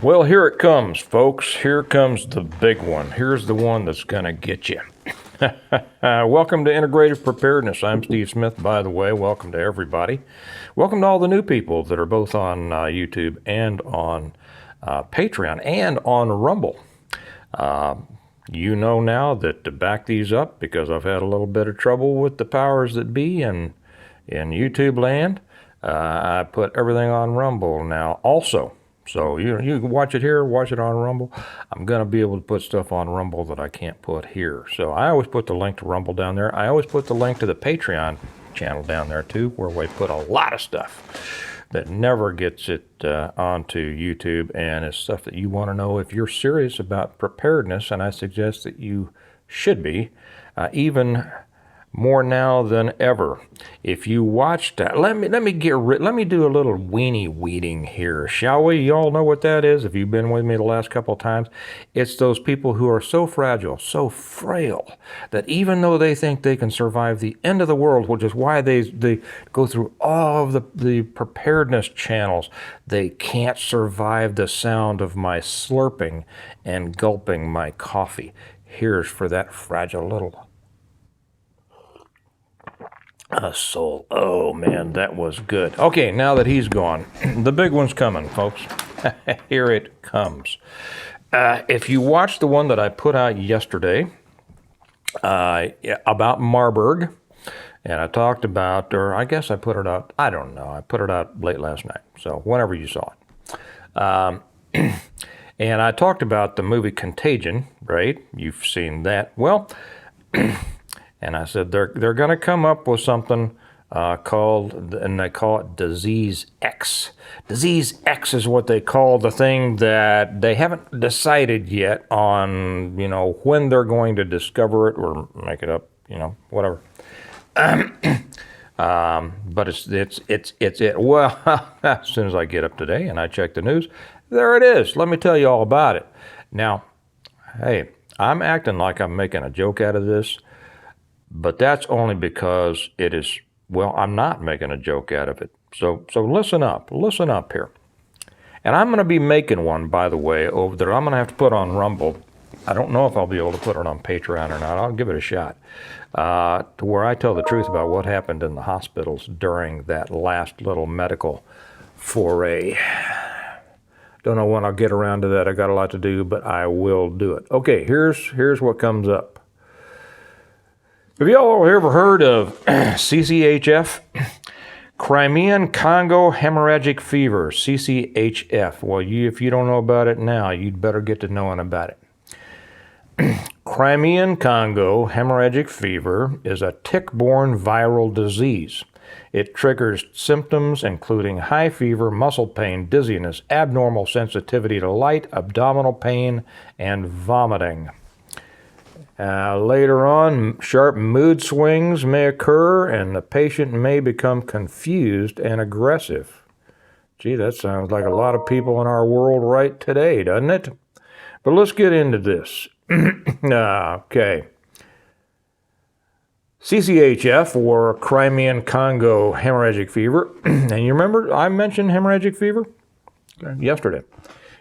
Well, here it comes, folks. Here comes the big one. Here's the one that's going to get you. Welcome to Integrative Preparedness. I'm Steve Smith, by the way. Welcome to everybody. Welcome to all the new people that are both on YouTube and on Patreon and on Rumble. You know now that to back these up, because I've had a little bit of trouble with the powers that be in YouTube land, I put everything on Rumble now also. So you can watch it here, watch it on Rumble. I'm going to be able to put stuff on Rumble that I can't put here. So I always put the link to Rumble down there. I always put the link to the Patreon channel down there too, where we put a lot of stuff that never gets it onto YouTube, and it's stuff that you want to know if you're serious about preparedness, and I suggest that you should be, even more now than ever. If you watched, let me do a little weenie weeding here, shall we? You all know what that is. If you've been with me the last couple of times, it's those people who are so fragile, so frail, that even though they think they can survive the end of the world, which is why they go through all of the preparedness channels, they can't survive the sound of my slurping and gulping my coffee. Here's for that fragile little soul. Oh man, that was good. Okay, now that he's gone, the big one's coming, folks. Here it comes. If you watched the one that I put out yesterday about Marburg, and I talked about, or I guess I put it out, I don't know, I put it out late last night, so whenever you saw it. And I talked about the movie Contagion, right? You've seen that. Well, and I said they're going to come up with something called, and they call it Disease X. Disease X is what they call the thing that they haven't decided yet on, when they're going to discover it or make it up, whatever. But it's it. Well, as soon as I get up today and I check the news, there it is. Let me tell you all about it. Now, hey, I'm acting like I'm making a joke out of this, but that's only because it is, well, I'm not making a joke out of it. So listen up here. And I'm going to be making one, by the way, over there. I'm going to have to put on Rumble. I don't know if I'll be able to put it on Patreon or not. I'll give it a shot. To where I tell the truth about what happened in the hospitals during that last little medical foray. Don't know when I'll get around to that. I got a lot to do, but I will do it. Okay, here's what comes up. Have y'all ever heard of CCHF? Crimean Congo Hemorrhagic Fever, CCHF. Well, if you don't know about it now, you'd better get to knowing about it. Crimean Congo Hemorrhagic Fever is a tick-borne viral disease. It triggers symptoms including high fever, muscle pain, dizziness, abnormal sensitivity to light, abdominal pain, and vomiting. Later on, sharp mood swings may occur, and the patient may become confused and aggressive. Gee, that sounds like a lot of people in our world right today, doesn't it? But let's get into this. Okay. CCHF, or Crimean Congo Hemorrhagic Fever, and you remember I mentioned hemorrhagic fever yesterday.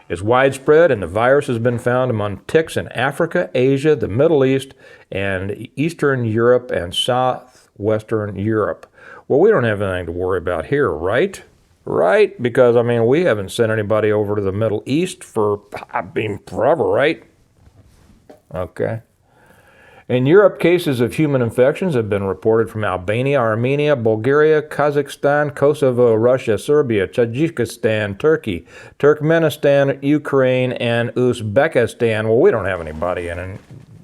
It's widespread, and the virus has been found among ticks in Africa, Asia, the Middle East, and Eastern Europe and Southwestern Europe. Well, we don't have anything to worry about here, right? Right? Because, we haven't sent anybody over to the Middle East for, forever, right? Okay. In Europe, cases of human infections have been reported from Albania, Armenia, Bulgaria, Kazakhstan, Kosovo, Russia, Serbia, Tajikistan, Turkey, Turkmenistan, Ukraine, and Uzbekistan. Well, we don't have anybody in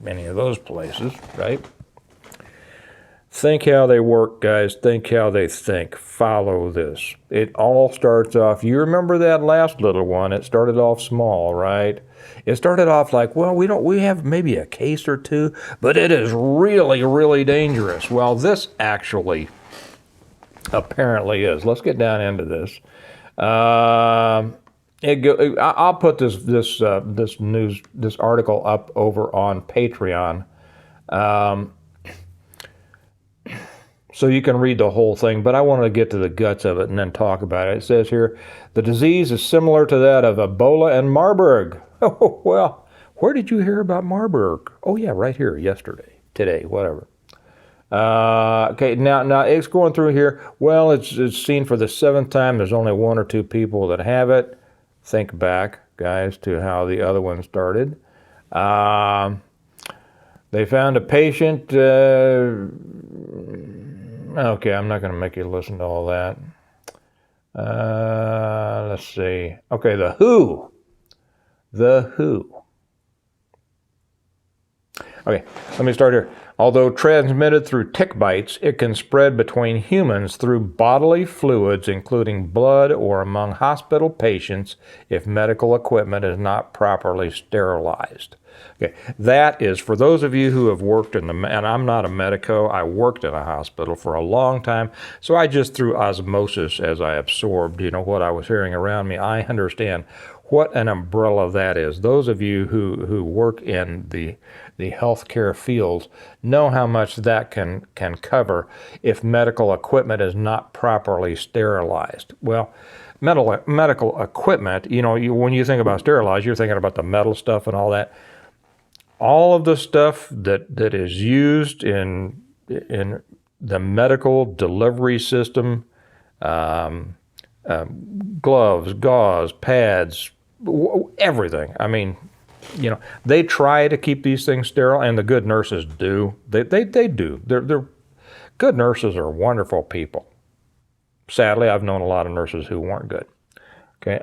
any of those places, right? Think how they work, guys. Think how they think. Follow this. It all starts off, you remember that last little one, it started off small, right? It started off like, well, we have maybe a case or two, but it is really, really dangerous. Well, this actually apparently is. Let's get down into this. I'll put this article up over on Patreon. So you can read the whole thing, but I wanted to get to the guts of it and then talk about it. It says here, the disease is similar to that of Ebola and Marburg. Oh, well, where did you hear about Marburg? Oh, yeah, right here, yesterday, today, whatever. Okay, now it's going through here. Well, it's seen for the 7th time. There's only 1 or 2 people that have it. Think back, guys, to how the other one started. They found a patient. Okay, I'm not going to make you listen to all that. Let's see. Okay, the WHO. The WHO. Okay, let me start here. Although transmitted through tick bites, it can spread between humans through bodily fluids, including blood, or among hospital patients if medical equipment is not properly sterilized. Okay, that is for those of you who have worked in and I'm not a medico, I worked in a hospital for a long time, so I just through osmosis, as I absorbed, what I was hearing around me, I understand what an umbrella that is. Those of you who work in the healthcare fields know how much that can cover if medical equipment is not properly sterilized. Well, medical equipment, when you think about sterilized, you're thinking about the metal stuff and all that. All of the stuff that is used in the medical delivery system, gloves, gauze, pads, everything. I mean, they try to keep these things sterile, and the good nurses do. They do. They're good nurses are wonderful people. Sadly, I've known a lot of nurses who weren't good. Okay.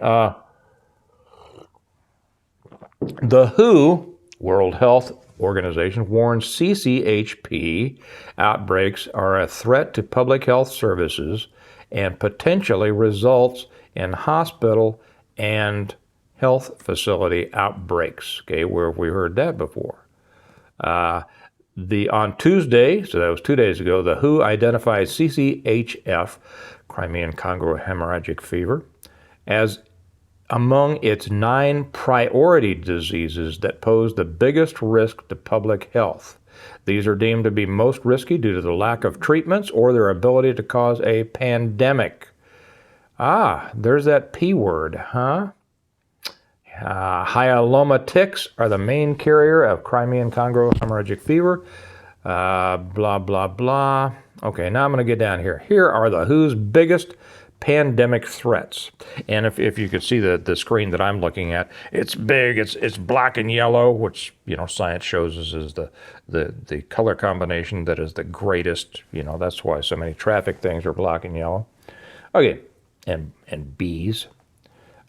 The WHO, World Health Organization, warns CCHP outbreaks are a threat to public health services and potentially results in hospital and health facility outbreaks. Okay, where have we heard that before? On Tuesday, so that was 2 days ago, the WHO identified CCHF, Crimean Congo hemorrhagic fever, as among its 9 priority diseases that pose the biggest risk to public health. These are deemed to be most risky due to the lack of treatments or their ability to cause a pandemic. There's that P word, huh? Hyaloma ticks are the main carrier of Crimean Congo hemorrhagic fever. Blah, blah, blah. Okay, now I'm going to get down here. Here are the WHO's biggest pandemic threats. And if you could see the screen that I'm looking at, it's big, it's black and yellow, which, science shows us is the color combination that is the greatest. That's why so many traffic things are black and yellow. Okay, and B's.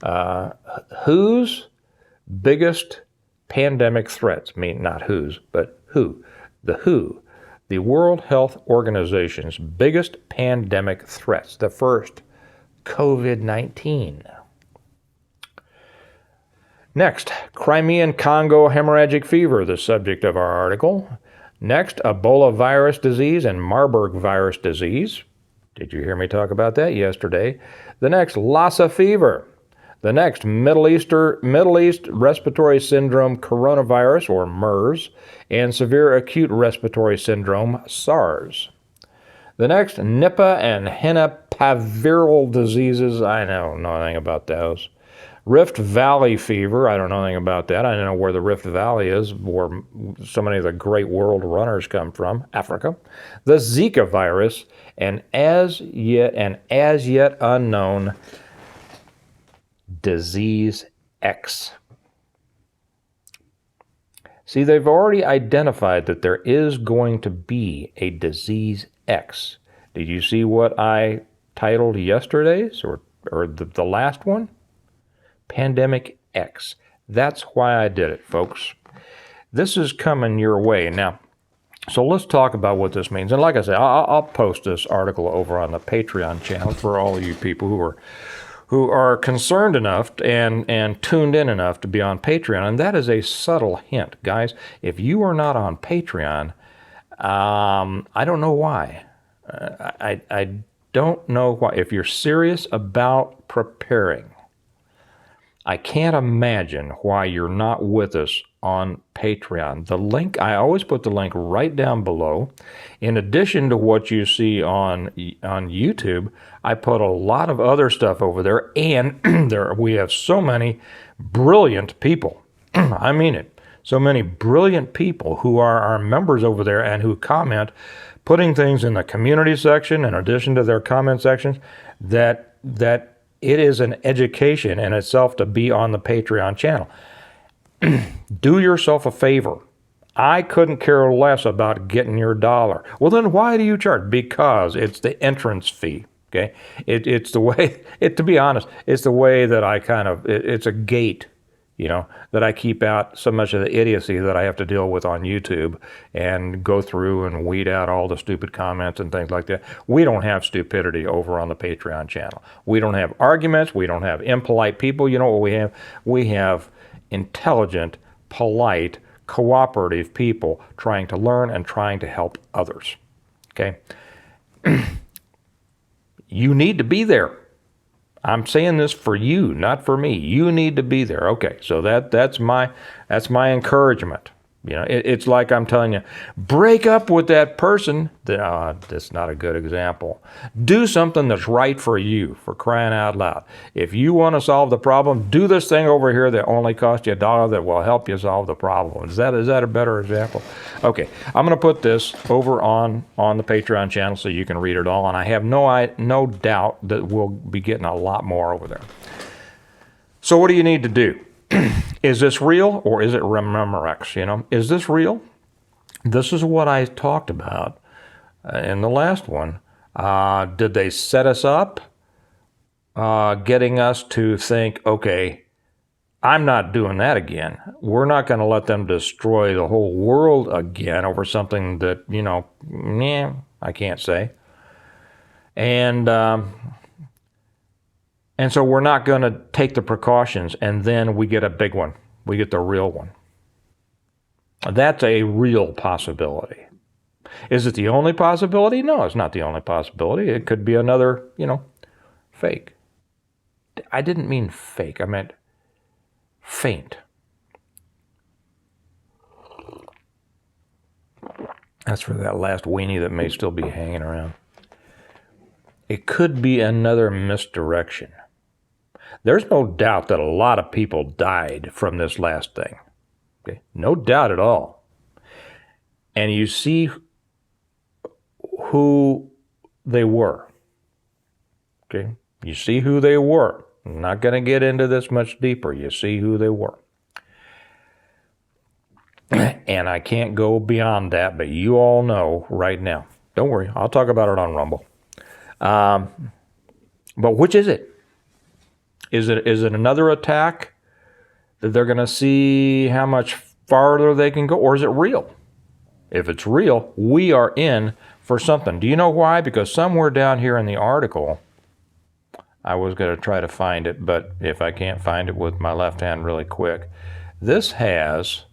WHO's biggest pandemic threats, not whose, but WHO. The WHO, the World Health Organization's biggest pandemic threats. The first, COVID-19. Next, Crimean Congo hemorrhagic fever, the subject of our article. Next, Ebola virus disease and Marburg virus disease. Did you hear me talk about that yesterday? The next, Lassa fever. The next, Middle East respiratory syndrome coronavirus, or MERS, and severe acute respiratory syndrome, SARS. The next, Nipah and hennepaviral diseases. I don't know anything about those. Rift Valley fever. I don't know anything about that. I don't know where the Rift Valley is, where so many of the great world runners come from, Africa. The Zika virus, and as yet unknown Disease X. See, they've already identified that there is going to be a Disease X. Did you see what I titled yesterday's or the last one? Pandemic X. That's why I did it, folks. This is coming your way. Now, so let's talk about what this means. And like I said, I'll post this article over on the Patreon channel for all of you people who are concerned enough and tuned in enough to be on Patreon. And that is a subtle hint, guys. If you are not on Patreon, I don't know why. I don't know why. If you're serious about preparing, I can't imagine why you're not with us on Patreon. The link, I always put the link right down below. In addition to what you see on YouTube, I put a lot of other stuff over there, and we have so many brilliant people. I mean it. So many brilliant people who are our members over there and who comment, putting things in the community section in addition to their comment sections, that it is an education in itself to be on the Patreon channel. Do yourself a favor. I couldn't care less about getting your dollar. Well, then why do you charge? Because it's the entrance fee. Okay, it's the way. To be honest, it's the way that I it's a gate, that I keep out so much of the idiocy that I have to deal with on YouTube and go through and weed out all the stupid comments and things like that. We don't have stupidity over on the Patreon channel. We don't have arguments. We don't have impolite people. You know what we have? We have intelligent, polite, cooperative people trying to learn and trying to help others. Okay? You need to be there. I'm saying this for you, not for me. You need to be there. Okay, so that's my encouragement. It's like I'm telling you, break up with that person. That's not a good example. Do something that's right for you, for crying out loud. If you want to solve the problem, do this thing over here that only costs you $1 that will help you solve the problem. Is that a better example? Okay, I'm going to put this over on the Patreon channel so you can read it all, and I have no doubt that we'll be getting a lot more over there. So what do you need to do? Is this real or is it Rememorex? Is this real? This is what I talked about in the last one. Did they set us up, getting us to think, okay, I'm not doing that again. We're not going to let them destroy the whole world again over something that, I can't say. And so we're not going to take the precautions, and then we get a big one. We get the real one. That's a real possibility. Is it the only possibility? No, it's not the only possibility. It could be another, fake. I didn't mean fake. I meant faint. That's for that last weenie that may still be hanging around. It could be another misdirection. There's no doubt that a lot of people died from this last thing. Okay? No doubt at all. And you see who they were. Okay? You see who they were. I'm not going to get into this much deeper. You see who they were. And I can't go beyond that, but you all know right now. Don't worry, I'll talk about it on Rumble. But which is it? Is it another attack that they're going to see how much farther they can go, or is it real? If it's real, we are in for something. Do you know why? Because somewhere down here in the article, I was going to try to find it, but if I can't find it with my left hand really quick, this has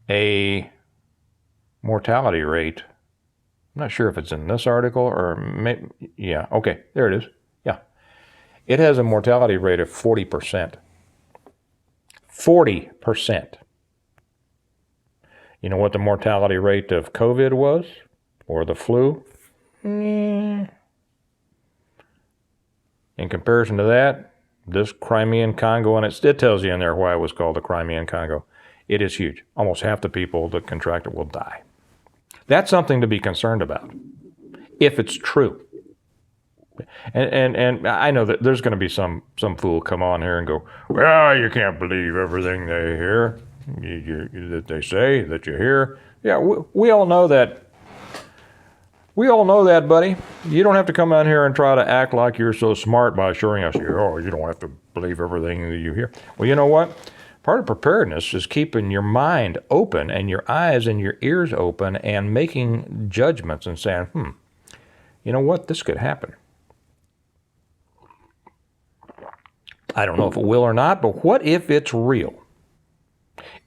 a mortality rate. I'm not sure if it's in this article or maybe, yeah, okay, there it is. Yeah. It has a mortality rate of 40%. 40%. You know what the mortality rate of COVID was? Or the flu? In comparison to that, this Crimean Congo, and it tells you in there why it was called the Crimean Congo. It is huge. Almost half the people that contract it will die. That's something to be concerned about, if it's true. And I know that there's going to be some fool come on here and go, well, you can't believe everything they hear, that they say, that you hear. Yeah, we all know that. We all know that, buddy. You don't have to come on here and try to act like you're so smart by assuring us, you don't have to believe everything that you hear. Well, you know what? Part of preparedness is keeping your mind open and your eyes and your ears open and making judgments and saying, you know what? This could happen. I don't know if it will or not, but what if it's real?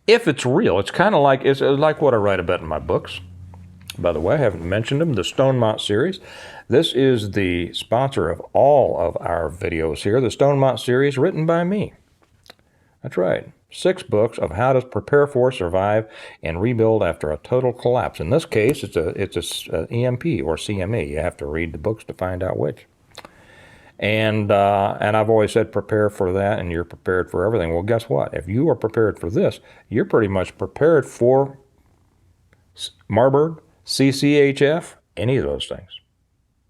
If it's real, it's kind of like, it's like what I write about in my books. By the way, I haven't mentioned them, the Stonemont series. This is the sponsor of all of our videos here, the Stonemont series written by me. That's right. 6 books of how to prepare for, survive, and rebuild after a total collapse. In this case, it's a EMP or CME. You have to read the books to find out which. And I've always said prepare for that, and you're prepared for everything. Well, guess what? If you are prepared for this, you're pretty much prepared for Marburg, CCHF, any of those things.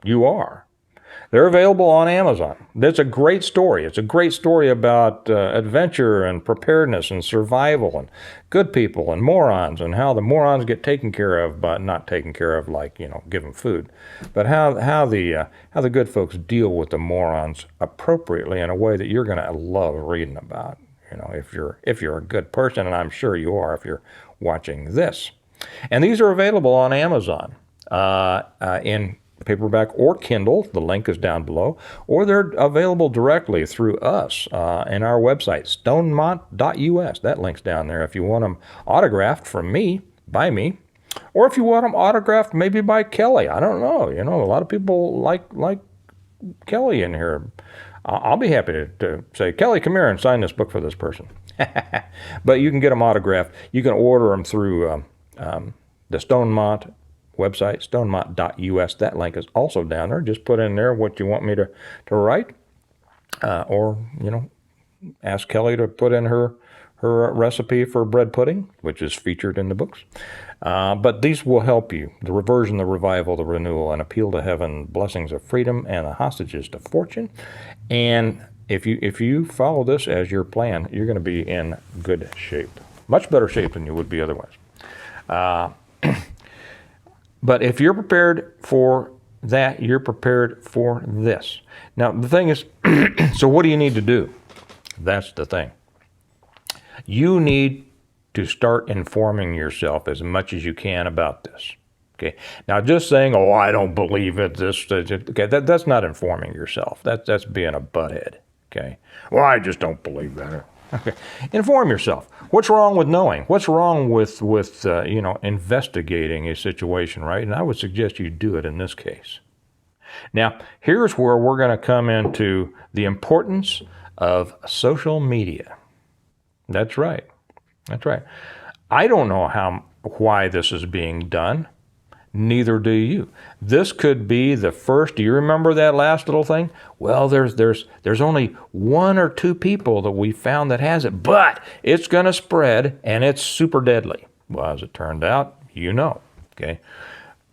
You are. They're available on Amazon. That's a great story. It's a great story about adventure and preparedness and survival and good people and morons, and how the morons get taken care of, but not taken care of like, give them food, but how the good folks deal with the morons appropriately in a way that you're going to love reading about. If you're a good person, and I'm sure you are if you're watching this. And these are available on Amazon in paperback or Kindle. The link is down below. Or they're available directly through us in our website, stonemont.us. That link's down there if you want them autographed from me, by me, or if you want them autographed maybe by Kelly. I don't know. A lot of people like Kelly in here. I'll be happy to say, Kelly, come here and sign this book for this person. But you can get them autographed. You can order them through the Stonemont website, stonemont.us. That link is also down there. Just put in there what you want me to write, or ask Kelly to put in her recipe for bread pudding, which is featured in the books. But these will help you: the reversion, the revival, the renewal, an appeal to heaven, blessings of freedom, and the hostages to fortune. And if you follow this as your plan, you're going to be in good shape, much better shape than you would be otherwise. But if you're prepared for that, you're prepared for this. Now, the thing is, so what do you need to do? That's the thing. You need to start informing yourself as much as you can about this. Okay. Now, just saying, "Oh, I don't believe it," okay, that's not informing yourself. That's being a butthead. Okay. Well, I just don't believe that. Okay. Inform yourself. What's wrong with knowing? What's wrong with investigating a situation, right? And I would suggest you do it in this case. Now, here's where we're going to come into the importance of social media. That's right. That's right. I don't know why this is being done. Neither do you. This could be the first. Do you remember that last little thing? Well, there's only 1 or 2 people that we found that has it, but it's going to spread and it's super deadly. Well, as it turned out, okay.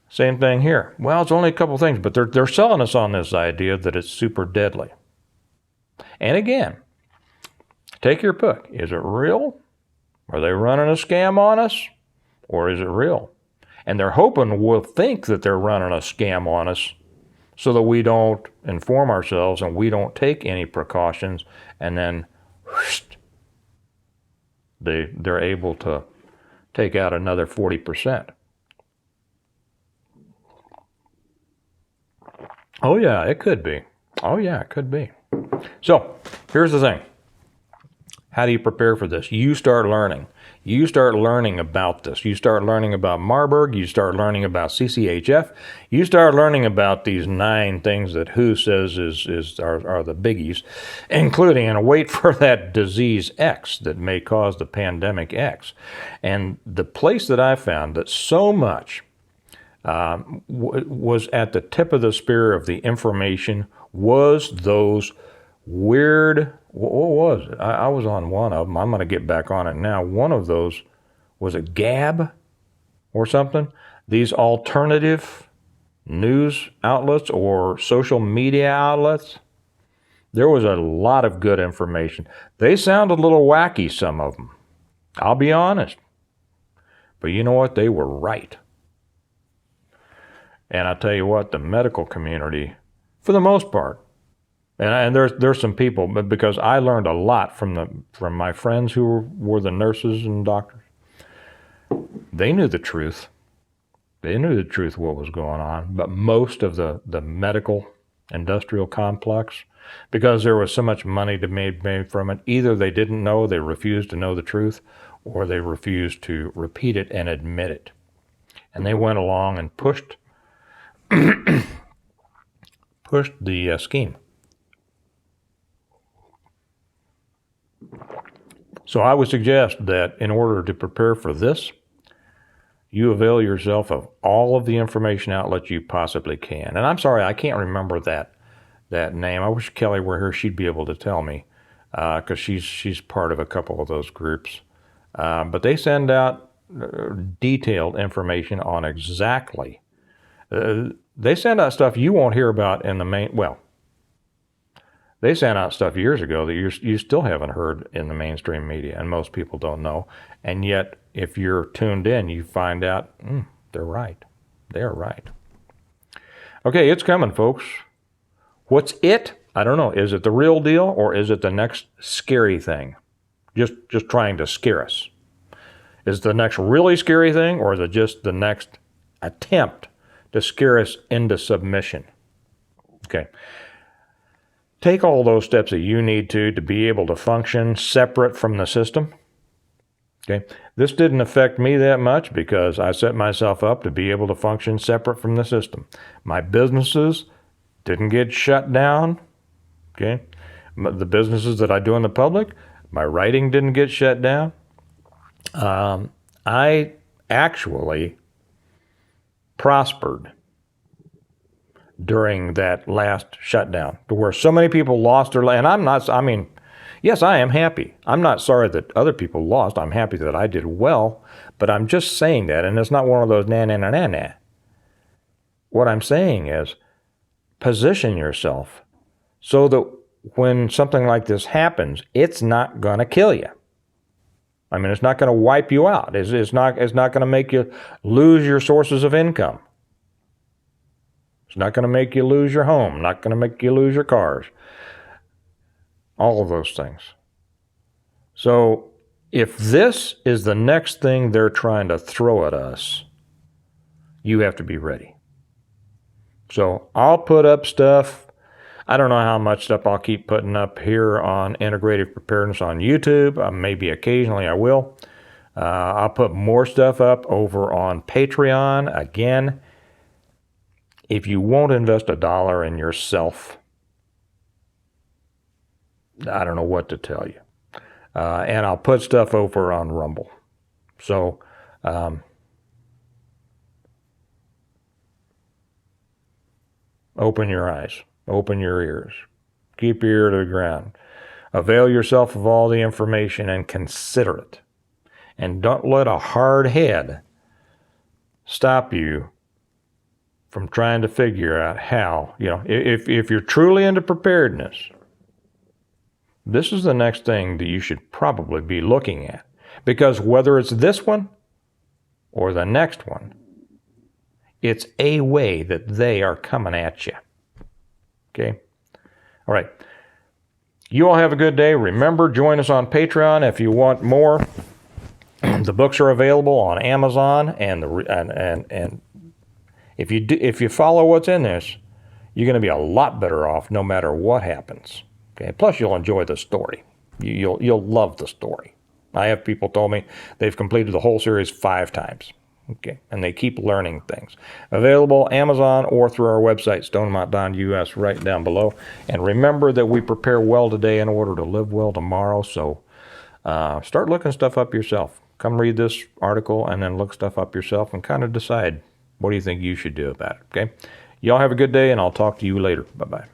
Same thing here. Well, it's only a couple things, but they're selling us on this idea that it's super deadly. And again, take your pick. Is it real? Are they running a scam on us? Or is it real? And they're hoping we'll think that they're running a scam on us so that we don't inform ourselves and we don't take any precautions, and then they're able to take out another 40%. Oh yeah, it could be. Oh yeah, it could be. So here's the thing. How do you prepare for this? You start learning. You start learning about this. You start learning about Marburg. You start learning about CCHF. You start learning about these 9 things that WHO says are the biggies, including, and wait for that disease X that may cause the pandemic X. And the place that I found that so much was at the tip of the spear of the information was those weird, what was it? I was on one of them. I'm going to get back on it now. One of those, was it Gab or something? These alternative news outlets or social media outlets. There was a lot of good information. They sound a little wacky, some of them. I'll be honest. But you know what? They were right. And I tell you what, the medical community, for the most part, and there's some people, but because I learned a lot from my friends who were the nurses and doctors. They knew the truth. They knew the truth of what was going on. But most of the medical industrial complex, because there was so much money to be made from it, either they didn't know, they refused to know the truth, or they refused to repeat it and admit it. And they went along and pushed the scheme. So I would suggest that in order to prepare for this, you avail yourself of all of the information outlets you possibly can. And I'm sorry, I can't remember that name. I wish Kelly were here. She'd be able to tell me, because she's part of a couple of those groups. But they send out detailed information on exactly. They send out stuff you won't hear about in the main. Well, they sent out stuff years ago that you still haven't heard in the mainstream media, and most people don't know. And yet, if you're tuned in, you find out they're right. They're right. Okay, it's coming, folks. What's it? I don't know. Is it the real deal, or is it the next scary thing? Just trying to scare us. Is it the next really scary thing, or is it just the next attempt to scare us into submission? Okay. Take all those steps that you need to be able to function separate from the system. Okay. This didn't affect me that much because I set myself up to be able to function separate from the system. My businesses didn't get shut down. Okay. The businesses that I do in the public, my writing didn't get shut down. I actually prospered during that last shutdown, to where so many people lost their life. And yes, I am happy. I'm not sorry that other people lost. I'm happy that I did well, but I'm just saying that, and it's not one of those na. What I'm saying is, position yourself so that when something like this happens, it's not going to kill you. I mean, it's not going to wipe you out. It's not going to make you lose your sources of income. It's not going to make you lose your home, not going to make you lose your cars. All of those things. So if this is the next thing they're trying to throw at us, you have to be ready. So I'll put up stuff. I don't know how much stuff I'll keep putting up here on Integrative Preparedness on YouTube. Maybe occasionally I will. I'll put more stuff up over on Patreon. Again, if you won't invest $1 in yourself, I don't know what to tell you. And I'll put stuff over on Rumble. So, open your eyes, open your ears, keep your ear to the ground. Avail yourself of all the information and consider it. And don't let a hard head stop you from trying to figure out how, if you're truly into preparedness, this is the next thing that you should probably be looking at. Because whether it's this one or the next one, it's a way that they are coming at you. Okay? All right. You all have a good day. Remember, join us on Patreon if you want more. The books are available on Amazon, and if you follow what's in this, you're going to be a lot better off no matter what happens. Okay. Plus, you'll enjoy the story. You'll love the story. I have people told me they've completed the whole series 5 times. Okay, and they keep learning things. Available Amazon or through our website, stonemont.us, right down below. And remember that we prepare well today in order to live well tomorrow. So start looking stuff up yourself. Come read this article and then look stuff up yourself and kind of decide what do you think you should do about it. Okay, y'all have a good day, and I'll talk to you later. Bye-bye.